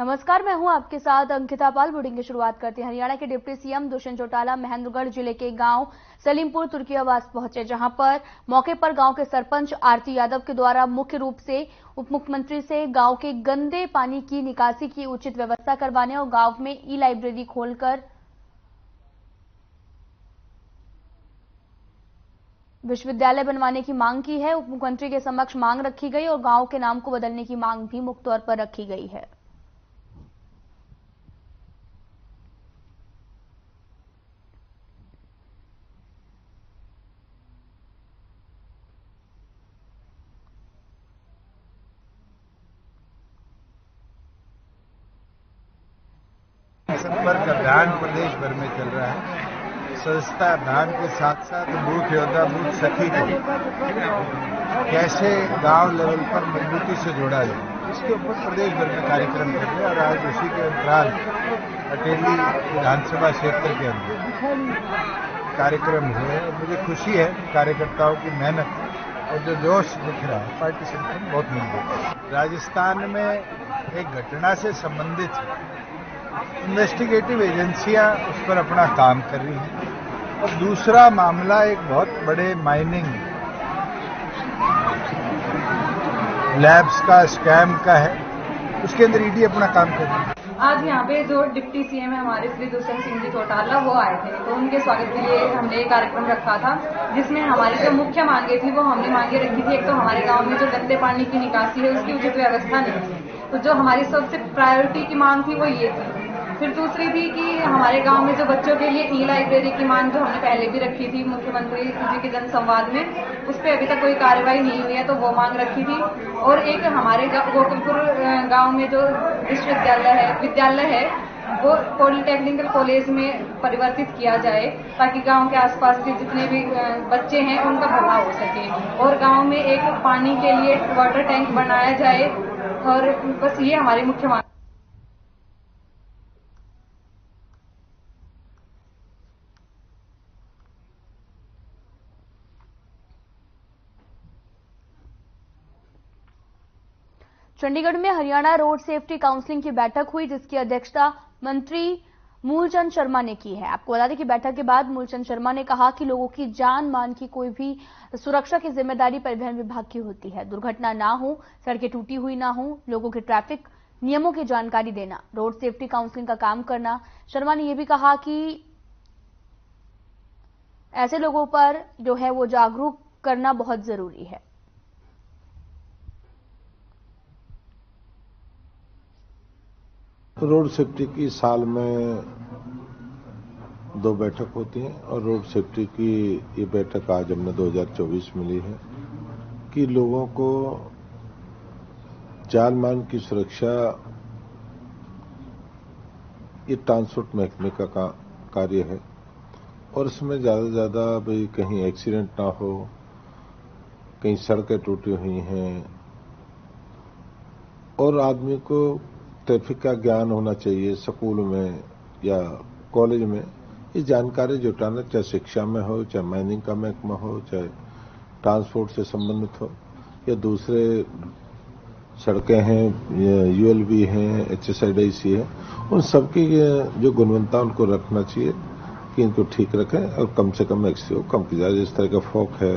नमस्कार, मैं हूं आपके साथ अंकिता पाल। बुलेटिन की शुरुआत करते हैं। हरियाणा के डिप्टी सीएम दुष्यंत चौटाला महेंद्रगढ़ जिले के गांव सलीमपुर तुर्कियावास पहुंचे, जहां पर मौके पर गांव के सरपंच आरती यादव के द्वारा मुख्य रूप से उप मुख्यमंत्री से गांव के गंदे पानी की निकासी की उचित व्यवस्था करवाने और गांव में ई लाइब्रेरी खोलकर विश्वविद्यालय बनवाने की मांग की है। उप मुख्यमंत्री के समक्ष मांग रखी गई और गांव के नाम को बदलने की मांग भी मुक्त तौर पर रखी गई है। संपर्क अभियान प्रदेश भर में चल रहा है। स्वच्छता अभियान के साथ साथ बूथ योद्धा बूथ सखी को कैसे गांव लेवल पर मजबूती से जोड़ा जाए, इसके ऊपर प्रदेश भर में कार्यक्रम कर रहे हैं। और आज उसी के अंतराल अटेली विधानसभा क्षेत्र के अंदर कार्यक्रम हुए। मुझे खुशी है कार्यकर्ताओं की मेहनत और जो जोश दिख रहा है, पार्टी संगठन बहुत मजबूत है। राजस्थान में एक घटना से संबंधित इन्वेस्टिगेटिव एजेंसियां उस पर अपना काम कर रही हैं और दूसरा मामला एक बहुत बड़े माइनिंग लैब्स का स्कैम का है, उसके अंदर ईडी अपना काम कर रही है। आज यहाँ पे जो डिप्टी सीएम है हमारे श्री दुष्यंत सिंह जी चौटाला वो आए थे, तो उनके स्वागत के लिए हमने एक कार्यक्रम रखा था, जिसमें हमारी जो मुख्य मांगे थी वो हमने मांगे रखी थी। एक तो हमारे गांव में जो गंदे पानी की निकासी है उसकी उचित व्यवस्था नहीं है, तो जो हमारी सबसे प्रायोरिटी की मांग थी वो ये थी। फिर दूसरी थी कि हमारे गांव में जो बच्चों के लिए ई लाइब्रेरी की मांग जो हमने पहले भी रखी थी मुख्यमंत्री जी के जन संवाद में, उस पर अभी तक कोई कार्रवाई नहीं हुई है, तो वो मांग रखी थी। और एक हमारे गोकुलपुर गांव में जो विद्यालय है वो पॉलिटेक्निकल कॉलेज में परिवर्तित किया जाए, ताकि गांव के आसपास के जितने भी बच्चे हैं उनका भला हो सके। और गांव में एक पानी के लिए वाटर टैंक बनाया जाए, और बस ये हमारी मुख्य मांग। चंडीगढ़ में हरियाणा रोड सेफ्टी काउंसिलिंग की बैठक हुई, जिसकी अध्यक्षता मंत्री मूलचंद शर्मा ने की है। आपको बता दें कि बैठक के बाद मूलचंद शर्मा ने कहा कि लोगों की जान मान की कोई भी सुरक्षा की जिम्मेदारी परिवहन विभाग की होती है। दुर्घटना ना हो, सड़कें टूटी हुई ना हो, लोगों के ट्रैफिक नियमों की जानकारी देना, रोड सेफ्टी काउंसिलिंग का काम करना। शर्मा ने यह भी कहा कि ऐसे लोगों पर जो है वो जागरूक करना बहुत जरूरी है। रोड सेफ्टी की साल में 2 बैठक होती हैं और रोड सेफ्टी की ये बैठक आज हमने 2024 में ली है कि लोगों को जान मान की सुरक्षा ये ट्रांसपोर्ट महकमे का कार्य है और इसमें ज्यादा से ज्यादा भाई कहीं एक्सीडेंट ना हो, कहीं सड़कें टूटी हुई हैं और आदमी को ट्रैफिक का ज्ञान होना चाहिए। स्कूल में या कॉलेज में ये जानकारी जुटाना, चाहे शिक्षा में हो, चाहे माइनिंग का महकमा हो, चाहे ट्रांसपोर्ट से संबंधित हो या दूसरे सड़कें हैं, यूएलबी हैं, एचएसआईडीसी है, उन सबकी जो गुणवत्ता उनको रखना चाहिए कि इनको ठीक रखें और कम से कम एक्सीडेंट कम की जाए। जिस तरह का फॉक है,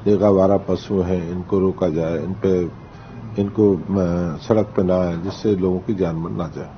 जगह आवारा पशु हैं, इनको रोका जाए, इनको सड़क पे ना आए, जिससे लोगों की जान मर ना जाए।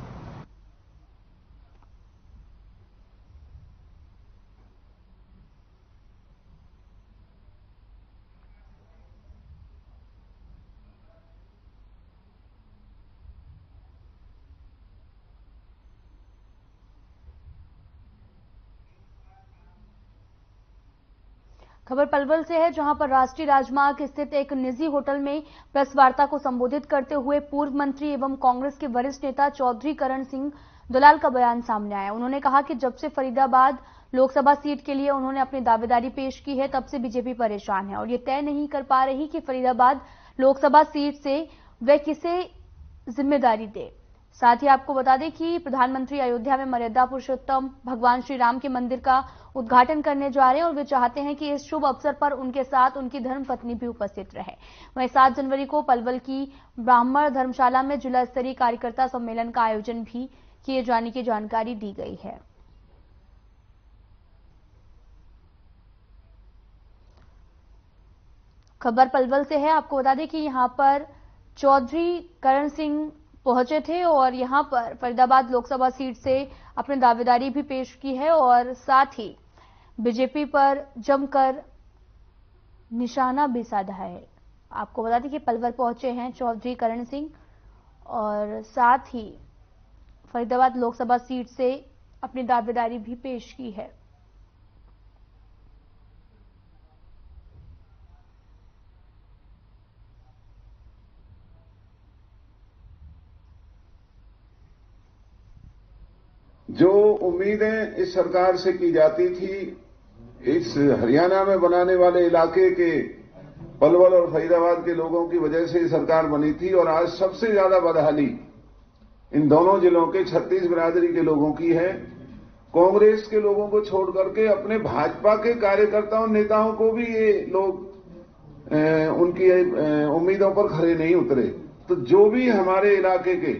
खबर पलवल से है, जहां पर राष्ट्रीय राजमार्ग स्थित एक निजी होटल में प्रेस वार्ता को संबोधित करते हुए पूर्व मंत्री एवं कांग्रेस के वरिष्ठ नेता चौधरी करण सिंह दुलाल का बयान सामने आया। उन्होंने कहा कि जब से फरीदाबाद लोकसभा सीट के लिए उन्होंने अपनी दावेदारी पेश की है, तब से बीजेपी परेशान है और ये तय नहीं कर पा रही कि फरीदाबाद लोकसभा सीट से वह किसे जिम्मेदारी दे। साथ ही आपको बता दें कि प्रधानमंत्री अयोध्या में मर्यादा पुरुषोत्तम भगवान श्री राम के मंदिर का उद्घाटन करने जा रहे हैं और वे चाहते हैं कि इस शुभ अवसर पर उनके साथ उनकी धर्मपत्नी भी उपस्थित रहे। वहीं 7 जनवरी को पलवल की ब्राह्मण धर्मशाला में जिला स्तरीय कार्यकर्ता सम्मेलन का आयोजन भी किए जाने की जानकारी दी गई है। खबर पलवल से है। आपको बता दें कि यहां पर चौधरी करण सिंह पहुंचे थे और यहां पर फरीदाबाद लोकसभा सीट से अपनी दावेदारी भी पेश की है और साथ ही बीजेपी पर जमकर निशाना भी साधा है। आपको बता दें कि पलवल पहुंचे हैं चौधरी करण सिंह और साथ ही फरीदाबाद लोकसभा सीट से अपनी दावेदारी भी पेश की है। जो उम्मीदें इस सरकार से की जाती थी, इस हरियाणा में बनाने वाले इलाके के पलवल और फरीदाबाद के लोगों की वजह से सरकार बनी थी और आज सबसे ज्यादा बदहाली इन दोनों जिलों के 36 बिरादरी के लोगों की है। कांग्रेस के लोगों को छोड़ करके अपने भाजपा के कार्यकर्ताओं नेताओं को भी ये लोग उनकी उम्मीदों पर खरे नहीं उतरे। तो जो भी हमारे इलाके के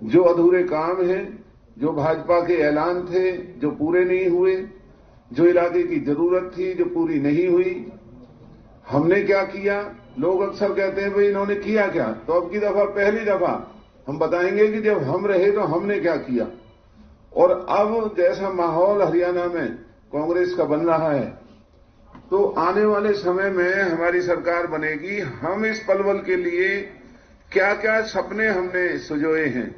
जो अधूरे काम हैं, जो भाजपा के ऐलान थे जो पूरे नहीं हुए, जो इलाके की जरूरत थी जो पूरी नहीं हुई, हमने क्या किया। लोग अक्सर कहते हैं भाई इन्होंने किया क्या, तो अब की दफा पहली दफा हम बताएंगे कि जब हम रहे तो हमने क्या किया। और अब जैसा माहौल हरियाणा में कांग्रेस का बन रहा है, तो आने वाले समय में हमारी सरकार बनेगी। हम इस पलवल के लिए क्या क्या सपने हमने सुजोए हैं।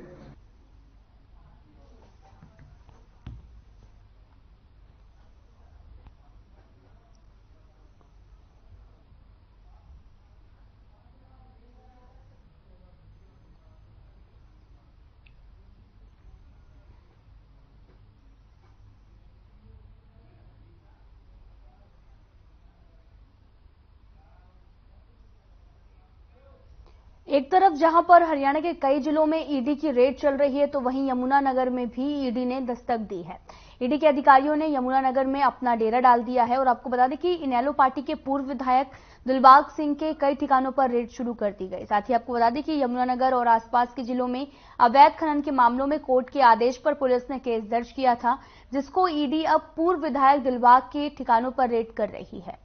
एक तरफ जहां पर हरियाणा के कई जिलों में ईडी की रेड चल रही है, तो वहीं यमुनानगर में भी ईडी ने दस्तक दी है। ईडी के अधिकारियों ने यमुनानगर में अपना डेरा डाल दिया है और आपको बता दें कि इनेलो पार्टी के पूर्व विधायक दिलबाग सिंह के कई ठिकानों पर रेड शुरू कर दी गई। साथ ही आपको बता दें कि यमुनानगर और आसपास के जिलों में अवैध खनन के मामलों में कोर्ट के आदेश पर पुलिस ने केस दर्ज किया था, जिसको ईडी अब पूर्व विधायक दिलबाग के ठिकानों पर रेड कर रही है।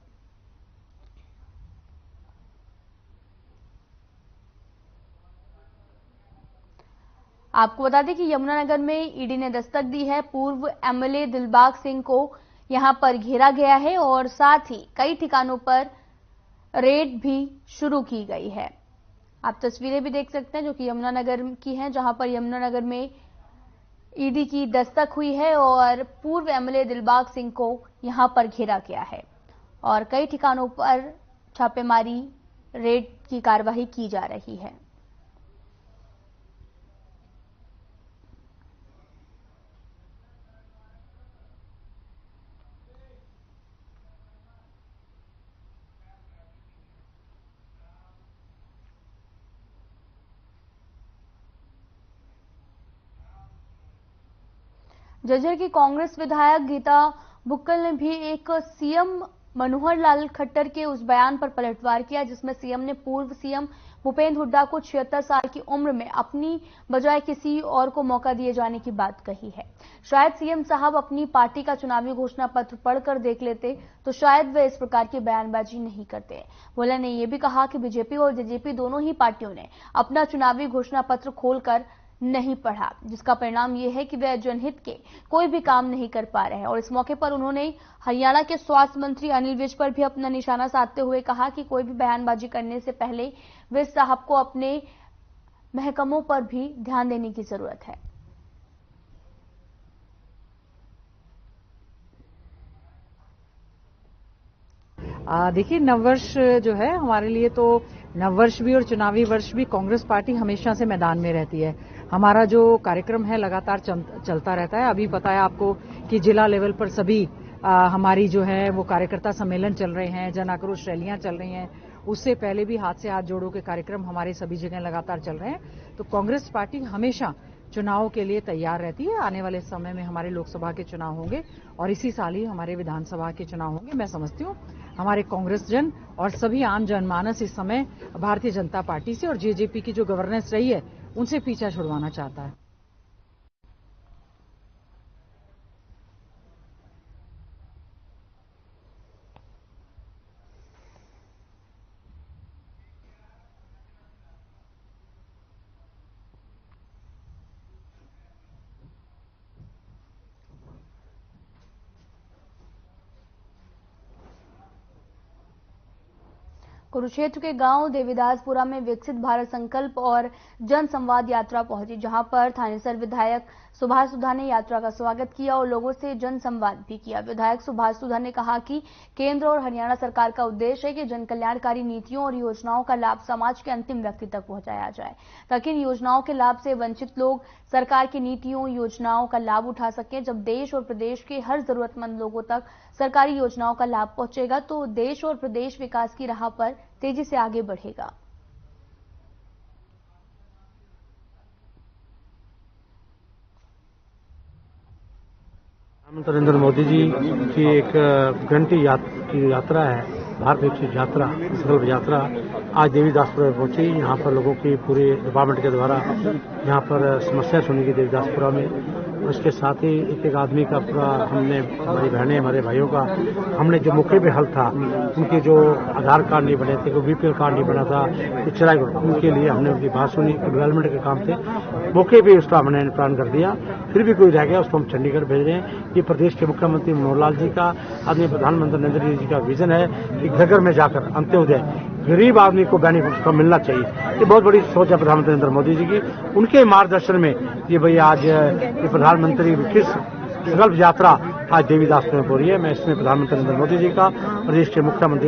आपको बता दें कि यमुनानगर में ईडी ने दस्तक दी है। पूर्व एमएलए दिलबाग सिंह को यहां पर घेरा गया है और साथ ही कई ठिकानों पर रेड भी शुरू की गई है। आप तस्वीरें भी देख सकते हैं जो कि यमुनानगर की हैं, जहां पर यमुनानगर में ईडी की दस्तक हुई है और पूर्व एमएलए दिलबाग सिंह को यहां पर घेरा गया है और कई ठिकानों पर छापेमारी रेड की कार्रवाई की जा रही है। जज्जर की कांग्रेस विधायक गीता बुक्कल ने भी एक सीएम मनोहर लाल खट्टर के उस बयान पर पलटवार किया जिसमें सीएम ने पूर्व सीएम भूपेंद्र हुड्डा को 76 साल की उम्र में अपनी बजाय किसी और को मौका दिए जाने की बात कही है। शायद सीएम साहब अपनी पार्टी का चुनावी घोषणा पत्र पढ़कर देख लेते तो शायद वे इस प्रकार की बयानबाजी नहीं करते। भोला ने यह भी कहा कि बीजेपी और जेजेपी दोनों ही पार्टियों ने अपना चुनावी घोषणा पत्र खोलकर नहीं पढ़ा, जिसका परिणाम यह है कि वे जनहित के कोई भी काम नहीं कर पा रहे हैं। और इस मौके पर उन्होंने हरियाणा के स्वास्थ्य मंत्री अनिल विज पर भी अपना निशाना साधते हुए कहा कि कोई भी बयानबाजी करने से पहले विज साहब को अपने महकमों पर भी ध्यान देने की जरूरत है। देखिए, नववर्ष जो है हमारे लिए, तो नववर्ष भी और चुनावी वर्ष भी कांग्रेस पार्टी हमेशा से मैदान में रहती है। हमारा जो कार्यक्रम है लगातार चलता रहता है। अभी पता है आपको कि जिला लेवल पर सभी हमारी जो है वो कार्यकर्ता सम्मेलन चल रहे हैं, जन आक्रोश रैलियां चल रही हैं उससे पहले भी हाथ से हाथ जोड़ो के कार्यक्रम हमारे सभी जगह लगातार चल रहे हैं। तो कांग्रेस पार्टी हमेशा चुनाव के लिए तैयार रहती है। आने वाले समय में हमारे लोकसभा के चुनाव होंगे और इसी साल ही हमारे विधानसभा के चुनाव होंगे। मैं समझती हूँ हमारे कांग्रेस जन और सभी आम जनमानस इस समय भारतीय जनता पार्टी से और जेजेपी की जो गवर्नेंस रही है उनसे पीछा छुड़वाना चाहता है। कुरुक्षेत्र के गांव देवीदासपुरा में विकसित भारत संकल्प और जन संवाद यात्रा पहुंची, जहां पर थानेसर विधायक सुभाष सुधा ने यात्रा का स्वागत किया और लोगों से जन संवाद भी किया। विधायक सुभाष सुधा ने कहा कि केंद्र और हरियाणा सरकार का उद्देश्य है कि जन कल्याणकारी नीतियों और योजनाओं का लाभ समाज के अंतिम व्यक्ति तक पहुंचाया जाए, ताकि इन योजनाओं के लाभ से वंचित लोग सरकार की नीतियों योजनाओं का लाभ उठा सकें। जब देश और प्रदेश के हर जरूरतमंद लोगों तक सरकारी योजनाओं का लाभ पहुंचेगा तो देश और प्रदेश विकास की राह पर तेजी से आगे बढ़ेगा। प्रधानमंत्री नरेंद्र मोदी जी की एक घंटी यात्रा है, भारत विकसित यात्रा, संकल्प यात्रा आज देवीदासपुरा में पहुंची। यहाँ पर लोगों की पूरे डिपार्टमेंट के द्वारा यहाँ पर समस्या सुनी गई देवीदासपुरा में। उसके साथ ही एक आदमी का पूरा हमने, हमारी बहनें हमारे भाइयों का हमने जो मौके पे हल था, उनके जो आधार कार्ड नहीं बने थे, कोई बीपीएल कार्ड नहीं बना था, उनके लिए हमने उनकी बात सुनी। डेवलपमेंट के काम थे, मौके पे उसका हमने प्लान कर दिया। फिर भी कोई रह गया उसको हम चंडीगढ़ भेज रहे हैं। ये प्रदेश के मुख्यमंत्री मनोहर लाल जी का, आदरणीय प्रधानमंत्री नरेंद्र मोदी जी का विजन है कि घर घर में जाकर अंत्योदय गरीब आदमी को बेनिफिट को मिलना चाहिए। ये बहुत बड़ी सोच है प्रधानमंत्री नरेंद्र मोदी जी की। उनके मार्गदर्शन में ये भाई आज ये प्रधानमंत्री विकसित संकल्प यात्रा आज देवीदासपुर में हो रही है। मैं इसमें प्रधानमंत्री नरेंद्र मोदी जी का, प्रदेश के मुख्यमंत्री